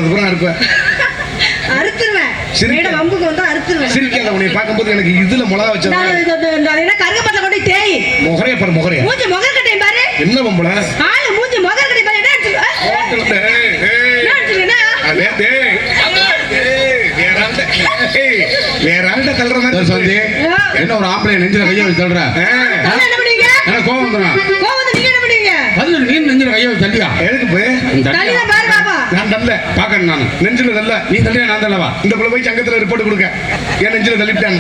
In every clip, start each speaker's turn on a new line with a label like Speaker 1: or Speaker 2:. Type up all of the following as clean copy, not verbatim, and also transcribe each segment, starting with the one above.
Speaker 1: வந்தது பூரா இருப்பேன்.
Speaker 2: அறுத்துருவேன். மேடம் வம்புக்கு வந்தா அறுத்துருவேன்.
Speaker 1: சிரிக்காத, உன்னை பார்க்கும்போது எனக்கு இதுல மிளகா வச்சா
Speaker 2: கருகப்பட்ட கொண்டு தேய்
Speaker 1: முகரைய பாரு. முகரைய
Speaker 2: மூஞ்சி முகர் கட்டையும் பாரு.
Speaker 1: என்ன பொம்பளை
Speaker 2: ஆளு மூஞ்சி முகர் கட்டை பாரு.
Speaker 1: வேற ஆள்கிட்ட தள்ளுற மாதிரி சொல்லி என்ன ஒரு ஆம்பளை நெஞ்சில கையை வச்சு தள்ளுற.
Speaker 2: என்ன பண்ணுவீங்க?
Speaker 1: எனக்கு கோவம் வந்துடும்.
Speaker 2: கோவம் வந்து நீங்க என்ன பண்ணுவீங்க?
Speaker 1: அது நீ நெஞ்சில கையை வச்சு தள்ளியா? எதுக்கு போய்
Speaker 2: தள்ளியா பாரு பாபா.
Speaker 1: நான் தள்ள பாக்கணும். நான் நெஞ்சில தள்ள, நீ தள்ளியா நான் தள்ளவா? இந்த பிள்ளை போய் சங்கத்துல ரிப்போர்ட் கொடுக்க என் நெஞ்சில தள்ளிவிட்டான்.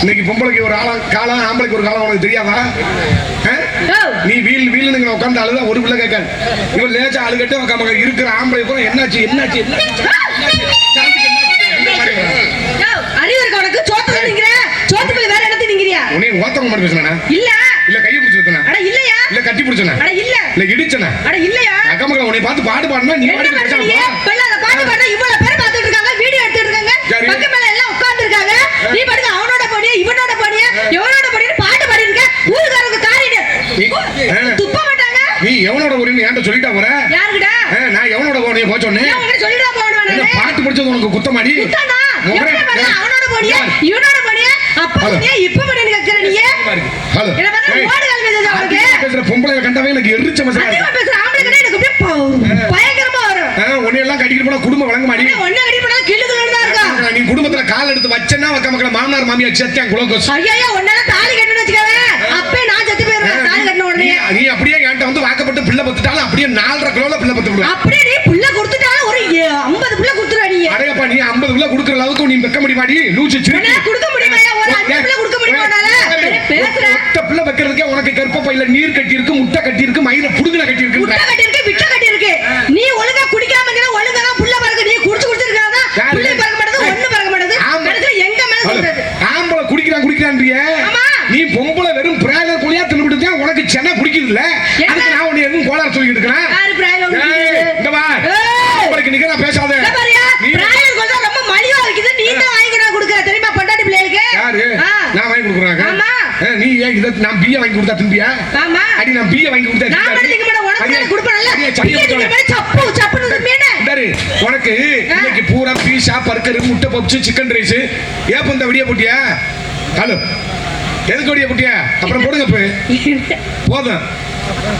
Speaker 1: இன்னைக்கு பொம்பளைக்கு ஒரு காலம், ஆம்பளைக்கு ஒரு காலம் உனக்கு தெரியாதா? நீ வீல் வீல்னு உட்காந்து அழுதா ஒரு பிள்ளை கேட்காது. இவன் லேச்சா அழுகட்டு உட்காம இருக்கிற ஆம்பளை கூட என்னாச்சு என்னாச்சு
Speaker 2: அறிவு இருக்க உனக்கு? சோத்துல நிக்கிற சோத்துக்குள்ள வேற இடத்துல நிக்கிறியா?
Speaker 1: உன்னை ஓத்தவங்க மட்டும் பேசுனா
Speaker 2: இல்ல
Speaker 1: இல்ல கையை பிடிச்சனா?
Speaker 2: அட இல்லையா?
Speaker 1: இல்ல கட்டி பிடிச்சனா?
Speaker 2: அட இல்ல
Speaker 1: இல்ல இடிச்சனா?
Speaker 2: அட இல்லையா?
Speaker 1: அக்கமக்க உன்னை பார்த்து பாடு பாடுனா நீ பாடு பேசாம
Speaker 2: பல்லாத பாடு பாடுனா இவ்வளவு பேர் பார்த்துட்டு இருக்காங்க, வீடியோ எடுத்துட்டு இருக்காங்க, பக்கம் மேல எல்லாம் உட்கார்ந்து இருக்காங்க. நீ பாடுங்க அவனோட போடியா இவனோட போடியா எவனோட போடியா பாட்டு பாடி இருக்க. ஊர்காரங்க காரிடு துப்ப மாட்டாங்க.
Speaker 1: நீ எவனோட போறீன்னு என்கிட்ட சொல்லிட்டா போற?
Speaker 2: யாருடா?
Speaker 1: நான் எவனோட போறேன் போ சொன்னேன்.
Speaker 2: நான் உன்கிட்ட சொல்லிடா போறேன்.
Speaker 1: என்ன பாட்டு படிச்சது உனக்கு குத்தமாடி?
Speaker 2: குத்தனா? அவனோட போடியா இவனோட போடியா அப்ப நீ இப்ப போடி கேக்குற நீ.
Speaker 1: ஹலோ
Speaker 2: என்ன பண்ற? ஓடுகால் மேதா உனக்கு
Speaker 1: பேசுற பொம்பளை கண்டவே எனக்கு எரிச்ச மசா இருக்கு.
Speaker 2: நீ பேசுற ஆம்பளை கிட்ட எனக்கு அப்படியே பயங்கரமா வரும்.
Speaker 1: உன்னை எல்லாம் கட்டிட்டு போனா குடும்பம் வழங்க மாடி.
Speaker 2: ஒண்ணே கட்டி போனா கிளுகுளுன்னு தான் இருக்கா.
Speaker 1: நீ குடும்பத்துல கால் எடுத்து வச்சனா வக்க மக்கள மாமனார் மாமியார் செத்தியான் குலோகஸ்.
Speaker 2: ஐயா ஒண்ணால தாலி கட்டணும் வெச்சுக்கவே. அப்பே நான் செத்து போயிடுவேன் தாலி கட்டன உடனே.
Speaker 1: நீ அப்படியே என்கிட்ட வந்து வாக்கப்பட்டு பிள்ளை பத்துட்டாலும் அப்படியே 4.5 கிலோல பிள்ளை பத்து விடுவ.
Speaker 2: அப்படியே நீ புள்ள கொடுத்துட்டாலும் ஒரு 50 புள்ள கொடுத்துருவ நீ.
Speaker 1: அடேப்பா நீ 50 புள்ள கொடுக்கிற அளவுக்கு நீ வெக்க முடியுமாடி? லூச்சு சிரிக்கு.
Speaker 2: என்ன கொடுக்க முடியுமாயா? ஒரு 5 புள்ள கொடுக்க முடியுமானால? பேசுற.
Speaker 1: ஒத்த புள்ள வைக்கிறதுக்கே உனக்கு கர்ப்பப்பையில நீர் கட்டி இருக்கு, முட்டை கட்டி இருக்கு, மயிர புடுங்கல கட்டி இருக்கு.
Speaker 2: முட்டை கட்டி இருக்கு, விட்ட கட்டி இருக்கு. நீ ஒழுங்கா குடிக்காமங்கற ஒழுங்கா தான் புள்ள பறக்க. நீ குடிச்சு இருக்காதா? புள்ள பறக்க மாட்டது, ஒண்ணு பறக்க மாட்டது. கடைசில எங்க மேல சொல்றது?
Speaker 1: ஆம்பளை குடிக்கிறான்றியே. நீ பொம்பளை வெறும் பிராயலர் குளியா தின்னுட்டு தான் உனக்கு சென்னை பிடிக்குது இல்ல? அதுக்கு நான் உன்னை எதுவும் கோளாறு சொல்லிட்டு இருக்கேன்.
Speaker 2: யாரு பிராயலர் குடிக்குது?
Speaker 1: இங்க வா. உங்களுக்கு நிகரா பேசாத.
Speaker 2: இங்க பாரியா? பிராயலர் கொண்டா ரொம்ப மலிவா இருக்குது. நீ தான் வாங்கி நான் கொடுக்கற தெரியுமா பொண்டாட்டி பிள்ளைகளுக்கு?
Speaker 1: யாரு? நான் வாங்கி கொடுக்கறாங்க.
Speaker 2: ஆமா.
Speaker 1: நீ ஏன் இத நான் பிஏ வாங்கி கொடுத்தா திம்பியா?
Speaker 2: ஆமா.
Speaker 1: அடி நான் பிஏ வாங்கி கொடுத்தா
Speaker 2: நான் படிக்க மாட்டேன். உனக்கு நான் கொடுப்பேன்ல. சப்பு சப்புன்னு மீனே.
Speaker 1: சரி உனக்கு இன்னைக்கு பூரா பீஸா பர்கர் முட்டை பப்ஸ் சிக்கன் ரைஸ் ஏப்ப இந்த விடிய போட்டியா? ஹலோ எதுக்கு விடிய போட்டியா? அப்புறம் போடுங்க போதும்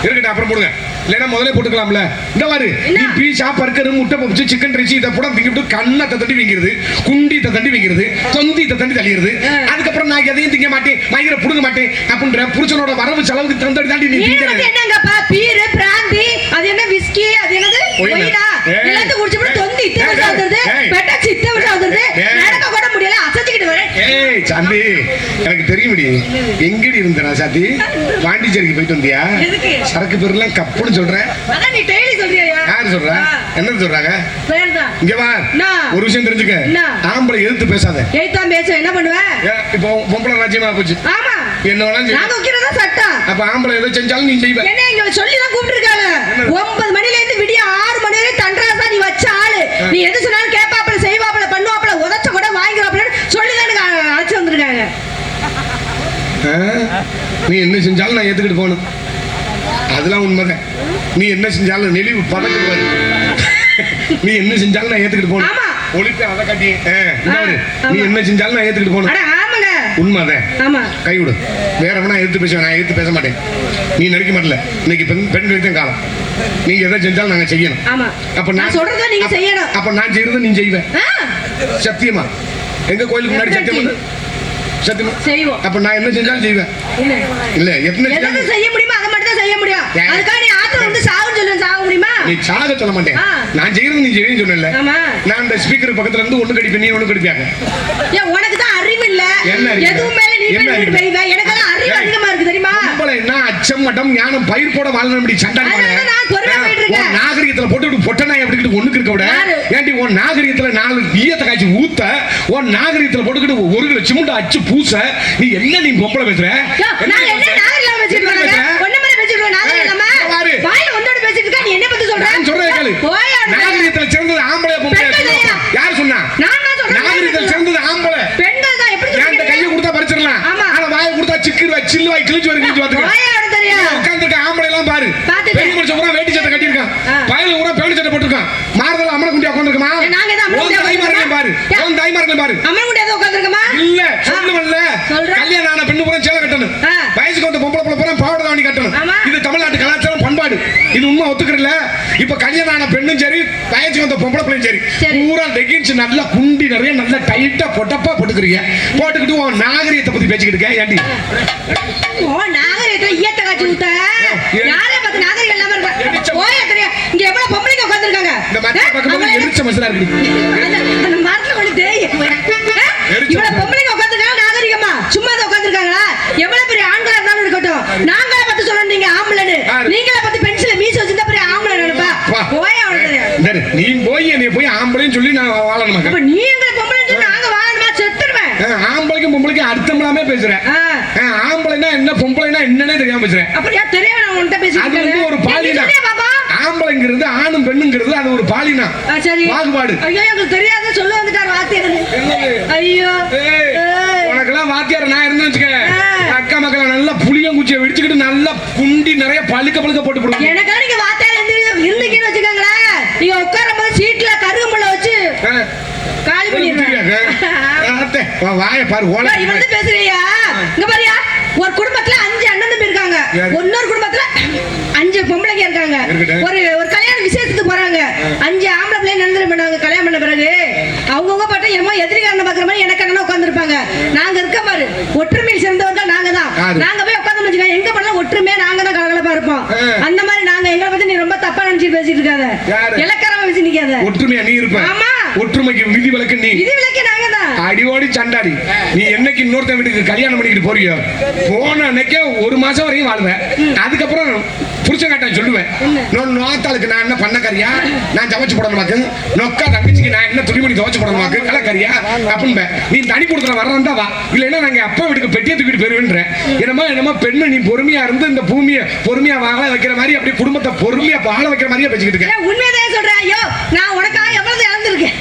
Speaker 1: இருக்கட்டும் அப்புறம் போடுங்க. இல்லைன்னா முதல்ல போட்டுக்கலாம்ல. இந்த மாதிரி நீ பீஸா பர்கர் முட்டை பப்ஸ் சிக்கன் ரைஸ் இதை கூட திங்கிட்டு கண்ணத்தை தட்டி வைக்கிறது, குண்டித்தை தட்டி வைக்கிறது, தொந்தித்தை தட்டி தள்ளிடுது. அதுக்கப்புறம் நான் எதையும் திங்க மாட்டேன், மயிரை புடுங்க மாட்டேன் அப்படின்ற புருஷனோட வரவு செலவுக்கு தந்தடி தாண்டி நீ திங்கிறது
Speaker 2: என்னங்கப்பா? பீர் பிராந்தி அது என்ன விஸ்கி அது என்னது ஒயினா எல்லாத்தையும் குடிச்சு போட்டு தொந்தி இத்தனை வந்துருது, பெட்ட சித்த வந்துருது, நடக்க கூட முடியல அசத்திக்கிட்டு வரேன்.
Speaker 1: ஏய் சாந்தி எனக்கு தெரியும்டி எங்கடி இருந்தனா சாந்தி? பாண்டிச்சேரிக்கு போயிட்டு வந்தியா? சரக்கு பேர்லாம் கப்புன்னு சொல்றேன்.
Speaker 2: அதான் நீ டெய்லி சொல்றியா?
Speaker 1: யாரு சொல்றா? என்ன சொல்றாங்க?
Speaker 2: வேண்டாம்.
Speaker 1: இங்க வா. ஒரு விஷயம் தெரிஞ்சுக்க. ஆம்பளை எதிர்த்து பேசாத.
Speaker 2: ஏய்தா பேச என்ன பண்ணுவ?
Speaker 1: இப்போ பொம்பளை ராஜ்யமா போச்சு.
Speaker 2: ஆமா.
Speaker 1: என்ன வேணா செய்ய.
Speaker 2: நான் வைக்கிறதா சட்டம்.
Speaker 1: அப்ப ஆம்பளை எதை செஞ்சாலும் நீ செய்வ.
Speaker 2: என்ன இங்க சொல்லி தான் கூப்பிட்டுருக்காங்க. 9 மணில இருந்து விடிய 6 மணி வரை தண்டராசா நீ வச்ச ஆளு. நீ எது சொன்னாலும் கேப்பாப்ல செய்வாப்ல பண்ணுவாப்ல உதச்ச கூட வாங்கிடுவாப்ல சொல்லி தான் எனக்கு அழைச்சு வந்திருக்காங்க.
Speaker 1: நீ என்ன செஞ்சாலும் நான் ஏத்துக்கிட்டு போகணும். அதெல்லாம் உண்மைதான். நீ என்ன செஞ்சாலும் நெளிவு பதக்குவாரு. நீ என்ன செஞ்சாலும் நான் ஏத்துக்கிட்டு போகணும். ஒளித்து அதை காட்டி நீ என்ன செஞ்சாலும் நான் ஏத்துக்கிட்டு போகணும். உண்மைதான். ஆமா கை விடு. வேற எவனா எதிர்த்து பேசுவேன், நான் எதிர்த்து பேச மாட்டேன். நீ நடிக்க மாட்டல. இன்னைக்கு பெண்களுக்கு தான் காலம். நீங்க எதை செஞ்சாலும் நாங்க செய்யணும். அப்ப நான் சொல்றத நீங்க செய்யணும். அப்ப நான் செய்யறத நீ செய்வேன். சத்தியமா எங்க கோயிலுக்கு முன்னாடி சத்தியமா சத்தியமா செய்வோம். அப்ப நான் என்ன செஞ்சாலும் செய்வேன். இல்ல என்ன செய்ய முடியுமா அதை மட்டும் தான் செய்ய முடியும். அதுக்காக நீ ஆத்திரம் வந்து சாவுன்னு சொல்லுவேன். சாக முடியுமா? நீ சாக சொல்ல மாட்டேன். நான் செய்யறது நீ செய்யன்னு சொன்னல. நான் அந்த ஸ்பீக்கர் பக்கத்துல இருந்து ஒண்ணு கடிப்பேன், நீ ஒண்ணு கடிப்பாங்க. ஏன் உனக்கு தான் அறிவு இல்ல? எதுவும் மேல நீ பண்ணிட்டு போய்வே. எனக்கு தான் அறிவு அதிகமா இருக்கு தெரியுமா? நம்மள என்ன அச்சம் மடம் ஞானம் பயிர் போட வாழணும் அப்படி சண்டாடி போறேன். நான் பொறுமையா போயிட்டு இருக்கேன். உன் நாகரிகத்துல போட்டு பொட்டனாய் அப்படிக்கிட்டு ஒண்ணுக்கு இருக்க விட. ஏன்டி உன் நாகரிகத்துல 4 ஈயத்தை காய்ச்சி ஊத்த, உன் நாகரிகத்துல போட்டுக்கிட்டு 1 கிலோ சிமெண்ட் அச்சு பூச, நீ என்ன நீ பொம்பளை பேசுற? நான் என்ன நாகரிகம் வச்சிட்டு இருக்கேன்? ஒண்ணு மேல பேசிட்டு இருக்கேன். நாகரிகம் வாயில வந்தோட பேசிட்டு இருக்க. நீ என்ன பத்தி சொல்ற? நான் சொல்றேன் கேளு. நாகரிகத்துல சேர்ந்தது ஆம்பளை பொம்பளை. யார் சொன்னா? நான் தான் சொல்றேன். நாகரிகத்துல சேர்ந்தது ஆம்பளை. பெண்கள் தான் எப்படி சொல்றீங்க? கையை கொடுத்தா பறிச்சிரலாம். ஆனா வாயை கொடுத்தா சிக்கிடுவா, சில்லுவாய் கிழிஞ்சு வர கிழிஞ்சு பாத்துக்க. வாயோட தெரியும். உட்கார்ந்திருக்க ஆம்பளை எல்லாம் பாரு. பெரிய மனுஷன் பூரா வேட்டி சட்டை கட்டி இருக்கான். பயல பூரா பேண்ட் சட்டை போட்டுருக்கான். மார்தல அம்மன இருக்கு பாரு.
Speaker 2: அம்மன் கூட ஏதோ உட்கார்ந்திருக்கமா?
Speaker 1: இல்ல சொல்லுவல்ல.
Speaker 2: சொல்றேன்.
Speaker 1: கல்யாணம் ஆன பெண்ணு பூரா சேலை கட்டணும். வயசுக்கு வந்த பொம்பளை புள்ள பூரா பாவாடை தாவணி கட்டணும். இது தமிழ்நாட்டு கலாச்சாரம் பண்பாடு. இது உண்மை ஒத்துக்கறல. இப்ப கல்யாணம் ஆன பெண்ணும் சரி வயசுக்கு வந்த பொம்பளை பிள்ளையும் சரி பூரா லெகின்ஸ் நல்லா குண்டி நிறைய நல்லா டைட்டா பொட்டப்பா போட்டுக்கிறீங்க. போட்டுக்கிட்டு உன் நாகரிகத்தை பத்தி பேசிக்கிட்டு இருக்க. ஏண்டி
Speaker 2: ஓ நாகரிகத்தை ஈயத்தை காட்சி விட்ட யாரே பார்த்து நாகரிகம் இல்லாம இருக்க ஓய தெரியும். இங்க எவ்வளவு பொம்பளைங்க உட்கார்ந்திருக்காங்க.
Speaker 1: இந்த மத்த பக்கத்துல எரிச்ச மசலா இருக்கு.
Speaker 2: அந்த மரத்துல கொண்டு தேய் இவ்வளவு பொம்பளைங்க உட்கார்ந்திருக்காங்க. நாகரிகமா சும்மா தான் உட்கார்ந்திருக்காங்களா? எவ்வளவு பெரிய ஆண்களா இருந்தாலும் இருக்கட்டும். நாங்களே பத்தி சொல்லணும் நீங்க ஆம்பளைன்னு. நீங்களே பத்தி பென்சில மீச வச்சிருந்தா பெரிய ஆம்பளை நினைப்பா. போய் அவளுக்கு தெரியும்.
Speaker 1: நீ போய் என்னைய போய் ஆம்பளைன்னு சொல்லி நான் வாழணுமா?
Speaker 2: அப்ப நீ எங்களை பொம்பளைன்னு சொல்லி நாங்க வாழணுமா? செத்துருவேன்.
Speaker 1: ஆம்பளைக்கும் பொம்பளைக்கும் அர்த்தம் இல்லாம பேசுறேன். ஆம்பளைனா என்ன பொம்பளைனா என்னன்னே தெரியாம பேசுறேன்.
Speaker 2: அப்படியா தெரியாம நான் உன்கிட்ட பேசிட்டு
Speaker 1: அது வந்து ஒரு பாலினா. ஆம்பளைங்கிறது ஆணும் பெண்ணுங்கிறது அது ஒரு பாலினா.
Speaker 2: சரி
Speaker 1: பாகுபாடு.
Speaker 2: ஐயோ எனக்கு தெரியாத சொல்ல வந்துட்டார் வாத்தியார். ஐயோ
Speaker 1: உனக்கெல்லாம் வாத்தியார் நான் இருந்து வச்சுக்க அக்கா மக்களை நல்லா புளியங்குச்சியை வெடிச்சுக்கிட்டு நல்லா குண்டி நிறைய பழுக்க போட்டு போடுவோம்.
Speaker 2: எனக்கெல்லாம் நீங்க வாத்தியார் இருந்தீங்கன்னு வச்சுக்கோங்களேன். நீங்க உட்காரும் போது சீட்ல கருகம்புள்ள வச்சு காலி பண்ணிடுவேன்.
Speaker 1: வாய பாரு
Speaker 2: இவன் பேசுறியா? இங்க பாரியா ஒரு குடும்பத்துல 5 அண்ணன் தம்பி இருக்காங்க. இன்னொரு குடும்பத்துல 5 பொம்பளைங்க இருக்காங்க. ஒரு கல்யாண விசேஷத்துக்கு போறாங்க. 5 ஆம்பளை பிள்ளை நந்தரம் பண்ணாங்க. கல்யாணம் பண்ண பிறகு அவங்கவுங்க பார்த்தா என்னமோ எதிரிகாரனை பாக்குற மாதிரி எனக்கு அண்ணன் உட்காந்துருப்பாங்க. நாங்க இருக்க பாரு ஒற்றுமையில் சேர்ந்தவர்கள் நாங்க தான். நாங்க போய் உட்காந்து வச்சுக்கோங்க எங்க பண்ணலாம் ஒற்றுமையா நாங்க தான் கலகலப்பா இருப்போம். அந்த மாதிரி நாங்க எங்களை பத்தி நீ ரொம்ப தப்பா நினைச்சு பேசிட்டு இருக்காத. இலக்காரமா பேசி நிக்காத.
Speaker 1: ஒற்றுமையா நீ இருப்ப.
Speaker 2: ஆமா
Speaker 1: ஒற்றுமைக்கு விதி விலக்கு நீ.
Speaker 2: விதி விலக்கு நாங்க தான்.
Speaker 1: அடிவோடி சண்டாடி. நீ என்னைக்கு இன்னொருத்த வீட்டுக்கு கல்யாணம் பண்ணிக்கிட்டு போறியோ போன அன்னைக்கே 1 மாசம் வரையும் வாழ்வேன். அதுக்கப்புறம் புருஷன் காட்ட சொல்லுவேன். நோத்தாளுக்கு நான் என்ன பண்ணக்கறியா? நான் சமைச்சு போடணுமாக்கு? நொக்கா தங்கச்சிக்கு நான் என்ன துணிமணி துவச்சு போடணுமாக்கு? கலக்கறியா அப்படின்னு நீ தனி கொடுக்குற வர்றதா வா. இல்லைன்னா நாங்க அப்பா வீட்டுக்கு பெட்டியை தூக்கிட்டு போயிருவேன்ற. என்னமோ பெண்ணு நீ பொறுமையா இருந்து இந்த பூமியை பொறுமையா வாழ வைக்கிற மாதிரி அப்படியே குடும்பத்தை பொறுமையா வாழ வைக்கிற மாதிரியே பேசிக்கிட்டு இருக்கேன்.
Speaker 2: உண்மையதான் சொல்றேன். ஐயோ நான் உனக்கா எவ்வளவு இழந்திருக்கேன்.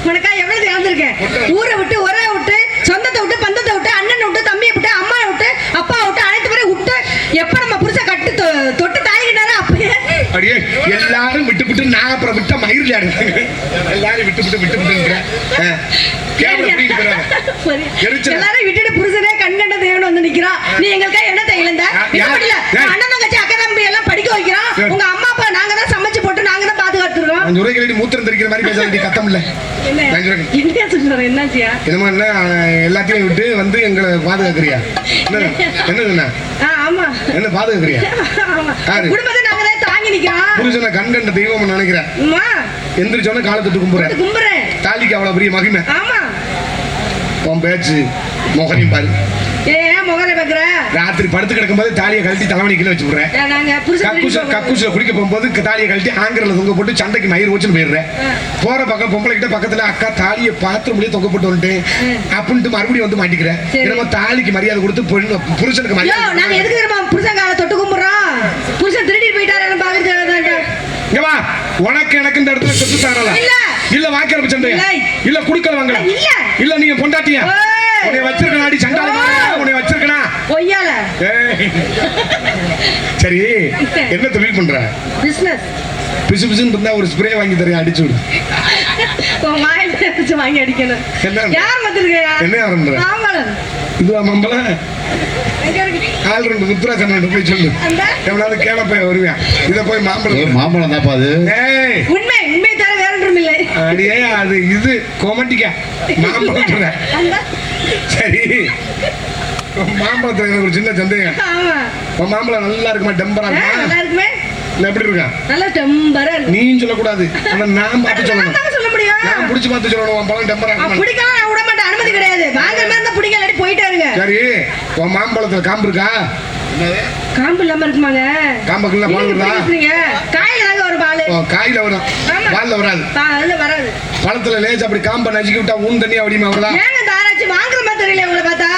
Speaker 2: உனக்கா எவ்வளவு இழந்திருக்கேன். ஊரை விட்டு ஒரே விட்டு சொந்தத்தை விட்டு பந்தத்தை விட்டு அண்ணனை விட்டு தம்பியை விட்டு அம்மாவை விட்டு அப்பா விட்டு அனைத்து பேரை விட்டு எப்ப நம்ம புருஷ கட்டு தொட்டு தாய்கிட்டாரோ அப்பயே
Speaker 1: அப்படியே எல்லாரும் விட்டு நான் அப்புறம் விட்ட மயிர் விளையாடுறாங்க. எல்லாரும் விட்டு
Speaker 2: எல்லாரும் விட்டுட்டு புருஷனே கண்கண்ட தேவன் வந்து நிக்கிறான். நீ எங்களுக்கா என்ன இழந்த? அண்ணன் தங்கச்சி அக்கா தம்பி எல்லாம் படிக்க வைக்கிறோம். உங்க அம்மா அப்பா நாங்க தான் சமைச்சு போட்டு நாங்க தான் பாதுகாத்துறோம்.
Speaker 1: மூத்திரம் தெரிக்கிற மாதிரி பேச கத்தம் இல்ல. எல்லாத்தையும் விட்டு வந்து எங்களை பாதுகாக்கிறியா? என்ன
Speaker 2: ஆமா
Speaker 1: என்ன பாதுகாக்கிறியா?
Speaker 2: குடும்பத்தை நாங்க தான் தாங்கி நிக்கிறோம்.
Speaker 1: புருஷனை கண்கண்ட தெய்வம் நினைக்கிறேன். எந்திரிச்சோன்னு காலத்துட்டு கும்புறேன். தாலிக்கு அவ்வளவு பெரிய மகிமை.
Speaker 2: ஆமா
Speaker 1: உன் பேச்சு முகரையும் பாரு. ராத்திரி படுத்து கிடக்கும் போது தாலியை கழட்டி தலைவணி கீழே வச்சு விடுறேன். கக்கூசில குடிக்க போகும்போது தாலியை கழட்டி ஆங்கரில் தொங்க போட்டு சண்டைக்கு மயிர் வச்சுன்னு போயிடுறேன். போற பக்கம் பொம்பளை கிட்ட பக்கத்துல அக்கா தாலியை பாத்திரமுடியே தொங்க போட்டு வந்துட்டேன் அப்படின்ட்டு மறுபடியும் வந்து மாட்டிக்கிறேன். நம்ம தாலிக்கு மரியாதை கொடுத்து புருஷனுக்கு மரியாதை.
Speaker 2: நாங்க எதுக்கு புருஷன் காலை தொட்டு கும்பிடுறோம்? புருஷன் திருடி போயிட்டாரு பாக்குறது.
Speaker 1: உனக்கு எனக்கு இந்த இடத்துல சொத்து தரல இல்ல வாக்கிற சண்டை இல்ல குடுக்கல வாங்கல இல்ல நீங்க பொண்டாட்டியா உன்னை வச்சிருக்கா அடி சண்டால உன்னை வச்சிருக்கா
Speaker 2: ஒய்யால.
Speaker 1: சரி என்ன தொழில் பண்ற?
Speaker 2: பிசினஸ்.
Speaker 1: பிசு பிசுன்னு இருந்தா ஒரு ஸ்ப்ரே வாங்கி தரேன் அடிச்சு விடு.
Speaker 2: வாங்கி அடிக்கணும். யார் வந்திருக்கா?
Speaker 1: என்ன பண்ற?
Speaker 2: மாம்பழம்.
Speaker 1: இதுவா மாம்பழம்? ஆள் 2 முத்துராஜன் போய் சொல்லு. எவனாவது கேள போய் வருவேன். இத போய்
Speaker 3: மாம்பழம் தான்ப்பா அது.
Speaker 2: உண்மை தர வேற ஒன்றும் இல்லை.
Speaker 1: அடியே அது இது கொமட்டிக்கா மாம்பழம். சரி மாம்பழத்துல எனக்கு ஒரு சின்ன சந்தேகம். மாம்பழம் நல்லா இருக்குமா? டெம்பரா இருக்குமா? எப்படி இருக்கா?
Speaker 2: நல்ல டெம்பரா இருக்கு.
Speaker 1: நீ சொல்ல கூடாது. நான் பார்த்து சொல்லணும்.
Speaker 2: சொல்ல முடியும்.
Speaker 1: நான் புடிச்சு பார்த்து சொல்லணும். பழம் டெம்பரா இருக்குமா?
Speaker 2: பிடிக்காம நான் விட மாட்டேன். அனுமதி கிடையாது. வாங்குற மாதிரி இருந்தா பிடிக்கல அடி போயிட்டே இருங்க.
Speaker 1: சரி உன் மாம்பழத்துல காம்பு இருக்கா?
Speaker 2: காம்பு இல்லாம இருக்குமாங்க?
Speaker 1: காம்புக்குள்ள பால் வருதா?
Speaker 2: காயில தாங்க ஒரு பால்.
Speaker 1: காயில வரும். பால்ல வராது.
Speaker 2: பால்ல வராது.
Speaker 1: பழத்துல லேசா அப்படி காம்ப நசுக்கி விட்டா ஊன் தண்ணி அப்படிமா வருதா?
Speaker 2: ஏங்க தாராச்சி வாங்குற மாதிரி தெரியல உங்களை பார்த்தா.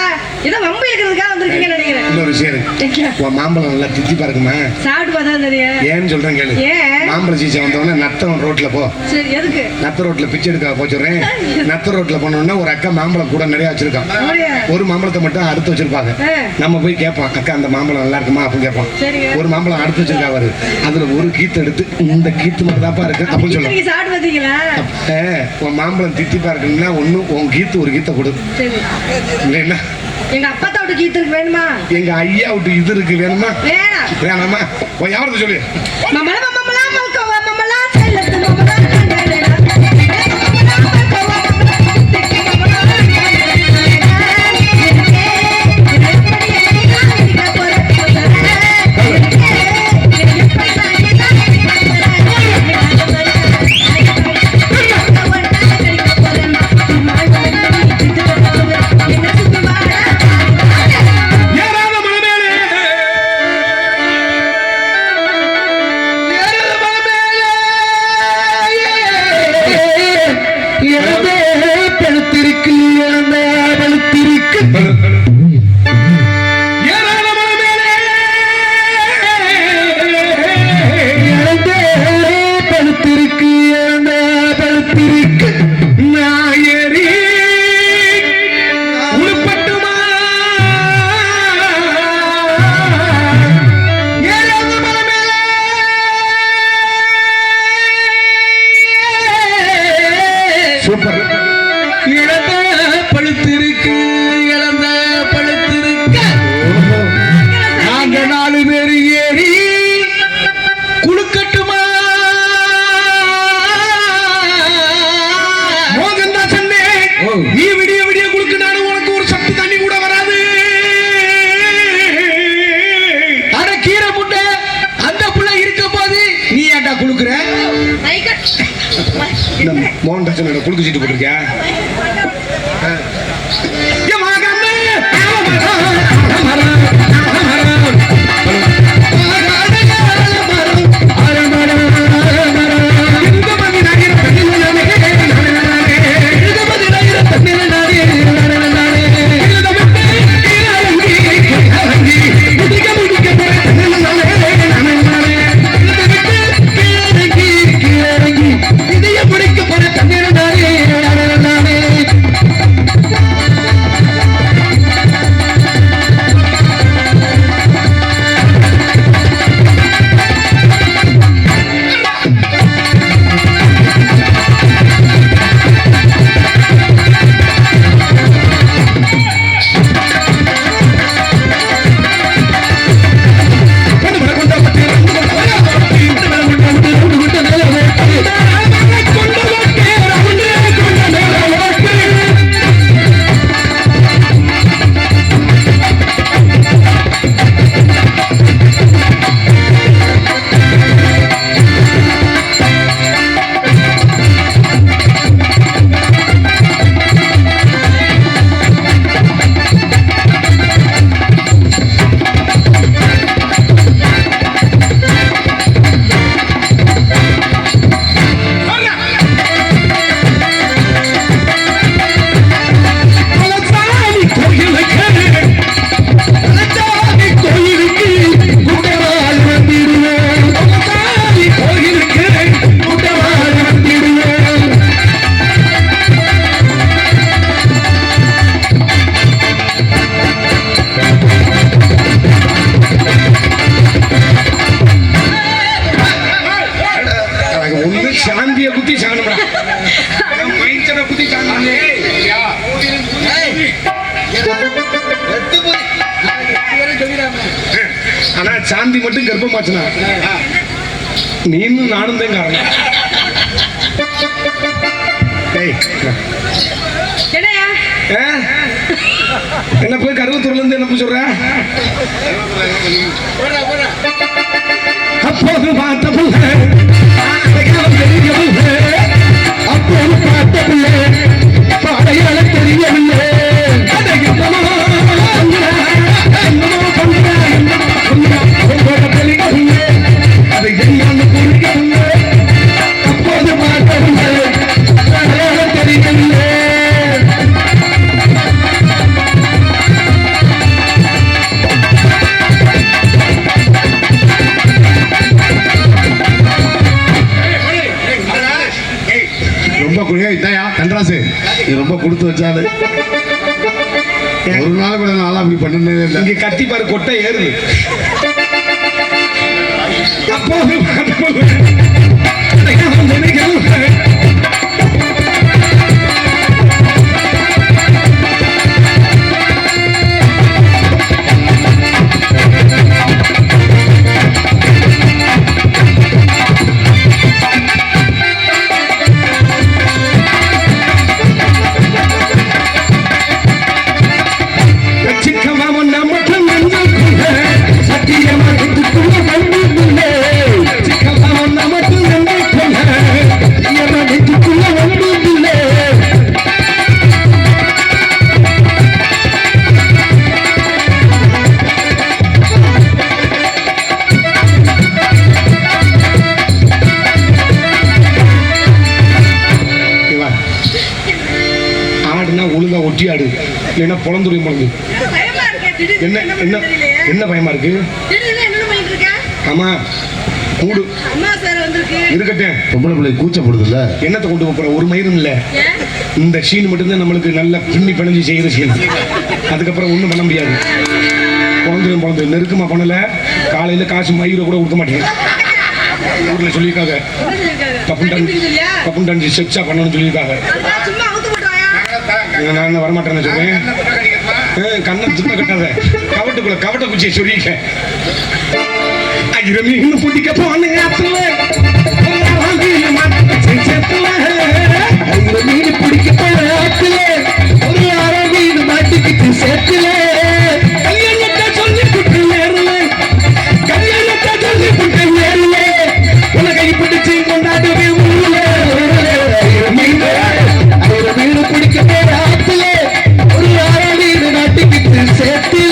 Speaker 2: ஏதோ வம்பு இருக்கிறதுக்காக வந்திருக்கீங்கன்னு நினைக்கிறேன்.
Speaker 1: இன்னொரு விஷயம் உன் மாம்பழம் நல்லா தித்திப்பா இருக்குமா?
Speaker 2: சாப்பிட்டு பார்த்தா தெரியும்.
Speaker 1: ஏன்னு சொல்றேன் கேளு. மாம்பழ சீசன் வந்தவொடனே நத்தம் ரோட்ல போ.
Speaker 2: சரி எதுக்கு?
Speaker 1: நத்த ரோட்ல பிச்சை எடுக்க போச்சுறேன். நத்த ரோட்ல போனோம்னா ஒரு அக்கா மாம்பழம் கூட நிறைய வச்சிருக்கான். ஒரு மாம்பழத்தை மட்டும் அறுத்து வச்சிருப்பாங்க. நம்ம போய் கேட்போம் அக்கா அந்த மாம்பழம் நல்லா இருக்குமா அப்படின்னு கேட்போம். ஒரு மாம்பழம் அறுத்து வச்சிருக்கா அவரு. அதுல ஒரு கீத்து எடுத்து இந்த கீத்து மட்டும் தாப்பா இருக்கு அப்படின்னு சொல்லுவோம்.
Speaker 2: நீங்க சாப்பிட்டு பாத்தீங்களா?
Speaker 1: உன் மாம்பழம் தித்திப்பா இருக்குன்னா ஒண்ணு உன் கீத்து ஒரு கீத்தை கொடு.
Speaker 2: சரி.
Speaker 1: இல்லைன்னா
Speaker 2: எங்க அப்பா தோட்டு கீத்து இருக்கு வேணுமா?
Speaker 1: எங்க ஐயா விட்டு இது இருக்கு வேணுமா?
Speaker 2: வேணாம்.
Speaker 1: வேணாமா? உன் யாவது சொல்லு.
Speaker 2: மமலா மமலா மல்கவா மமலா செல்லத்து மமலா கண்டேனா.
Speaker 1: மோகன் தாசனோட குலுக்கு சீட்டு போட்டிருக்கியா? ஆனா சாந்தி மட்டும் கர்ப்பமாச்சுனா நீனும் நானும் தான் காரணம். என்ன போய் கருவத்தூர்ல இருந்து என்ன போய் சொல்ற? அப்போது பார்த்த புள்ள அப்போது பார்த்த புள்ள பாடையால தெரியவில்லை. அதை என்னன்னு புரியவில்லை. அப்போது பார்த்த புள்ள பாடையால தெரியவில்லை. கன்றாசு ரொம்ப கொடுத்து வச்சாரு. ஒரு நாள் கூட நாளா அப்படி பண்ணனே இல்லை. இங்க கத்தி பாரு கொட்டை ஏறுது. அப்போ ஒழுங்கா ஒட்டி ஆடு, இல்லைன்னா பொழந்துடைய பொழந்து. என்ன என்ன என்ன பயமா இருக்கு? ஆமா கூடு இருக்கட்டும்.
Speaker 3: பொம்பளை பிள்ளை கூச்சப்படுதுல்ல,
Speaker 1: என்னத்தை கொண்டு போற ஒரு மயிரும் இல்ல. இந்த சீன் மட்டும்தான் நம்மளுக்கு நல்ல பின்னி பிணைஞ்சு செய்யற சீன். அதுக்கப்புறம் ஒண்ணும் பண்ண முடியாது. குழந்தையும் குழந்தை நெருக்கமா பண்ணல. காலையில காசு மயிரை கூட கொடுக்க மாட்டேன். ஊர்ல சொல்லியிருக்காங்க பப்புண்டாண்டி செக்ஸா பண்ணணும்னு சொல்லியிருக்காங்க. நான் வரமாட்டேன்னு சொல்றேன். கண்ணை சுத்த கட்டாத, கவட்டுக்குள்ள கவட்ட குச்சியை சொல்லிக்க. மீன் பிடிக்க போன மீன் பிடிக்க போன ஒரு அரை மீன் மாட்டிக்கிட்டு சேர்த்துல கல்யாணத்தை சொல்லி விட்டு நேரல, கல்யாணத்தை சொல்லி விட்டு நேரல, உலகை பிடிச்சு கொண்டாடுவே ஊர்ல. மீன் பிடிக்க போன ஆத்துல ஒரு அரை மீன் மாட்டிக்கிட்டு சேர்த்துல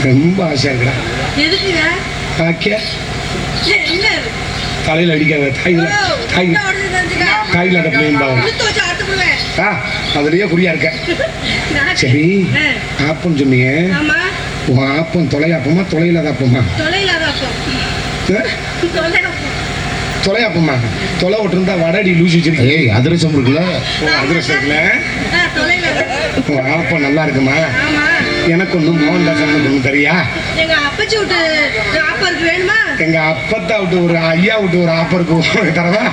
Speaker 1: ரொம்ப ஆசையா இருக்கிறா. தலையில அடிக்காத தாயில அதுலயே குறியா இருக்க. சரி ஆப்பம் சொன்னீங்க, உன் ஆப்பம் தொலையாப்பமா தொலையில்லாத ஆப்பமா? தொலையாப்பமா. தொலை விட்டுருந்தா வடடி லூசி வச்சிருக்கீங்க.
Speaker 3: அதிரசம் இருக்குல்ல,
Speaker 1: அதிரசம் இருக்குல்ல. ஆப்பம் நல்லா இருக்குமா? எனக்கு ஒன்றும் மோகன்தாஸ் ஒன்று தெரியா?
Speaker 2: எங்க அப்பச்சி விட்டு ஆப்பம் இருக்கு வேணுமா?
Speaker 1: எங்க அப்பத்தா விட்டு ஒரு ஐயா விட்டு ஒரு ஆப்பம் இருக்கு தரவா?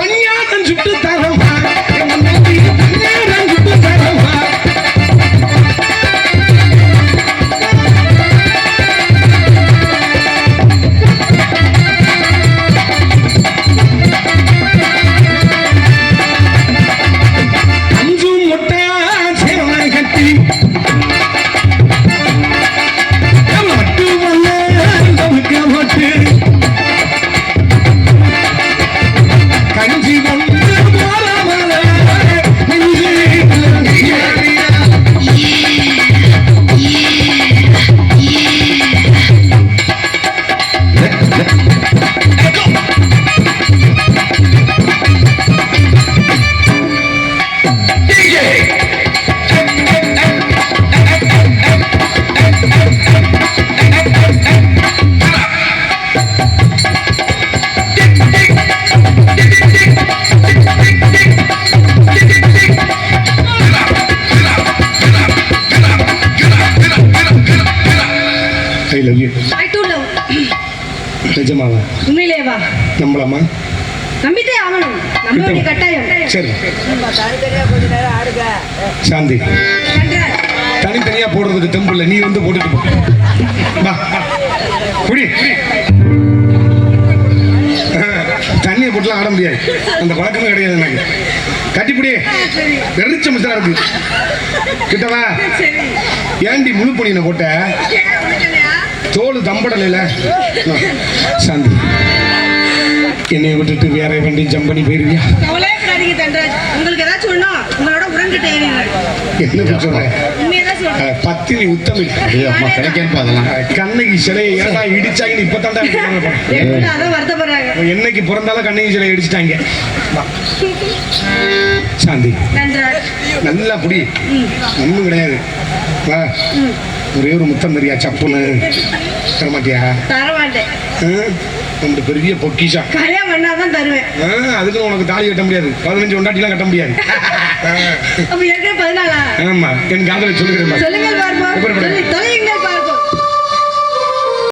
Speaker 1: பஞ்சாதம் சுட்டு தரவா? பஞ்சாதம் சுட்டு தரவா? நிஜமாவா?
Speaker 2: உண்மையிலேவா?
Speaker 1: நம்பலாமா?
Speaker 2: நம்பிட்டே ஆகணும், நம்மளுடைய கட்டாயம்.
Speaker 1: சரி சாந்தி தனித்தனியா போடுறதுக்கு தெம்பு இல்லை, நீ வந்து போட்டுட்டு போ. வா, குடி. தண்ணியை போட்டுலாம் ஆட முடியாது, அந்த பழக்கமே கிடையாது எனக்கு. கட்டிப்பிடி, வெறிச்ச மிச்சா இருக்கு. கிட்டவா ஏண்டி முழு பண்ணின போட்ட தோல் தம்படல. சாந்தி, என்னை விட்டுட்டு வேற வண்டி ஜம்ப் பண்ணி போயிருவியா?
Speaker 2: உங்களுக்கு ஏதாச்சும் ஒண்ணா உங்களோட உறங்கிட்ட
Speaker 1: என்ன சொல்றேன்?
Speaker 2: உண்மையதான் சொல்றேன்.
Speaker 1: பத்தினி உத்தமி
Speaker 3: அம்மா கிடைக்கேன்னு அதெல்லாம்
Speaker 1: கண்ணகி சிலையை ஏன்னா இடிச்சாங்கன்னு இப்பதான்டா
Speaker 2: அதான் வருத்தப்படுறாங்க.
Speaker 1: என்னைக்கு பிறந்தாலும் கண்ணகி சிலையை இடிச்சிட்டாங்க. வா. சாந்தி, நல்லா புடி, ஒண்ணும் கிடையாது. வா, ஒரே ஒரு முத்தம் தெரியா சப்புன்னு தரமாட்டியா?
Speaker 2: தரமாட்டேன்.
Speaker 1: நம்மளுக்கு பெரிய பொக்கிஷம்.
Speaker 2: கல்யாணம் பண்ணாதான் தருவேன்.
Speaker 1: அதுக்கு உனக்கு தாலி கட்ட முடியாது, 15 கொண்டாட்டிலாம் கட்ட முடியாது.
Speaker 2: அப்ப ஏற்கனவே 14.
Speaker 1: ஆமா, என் காதலை சொல்லுகிறேன்.
Speaker 2: சொல்லுங்கள் பார்ப்போம்.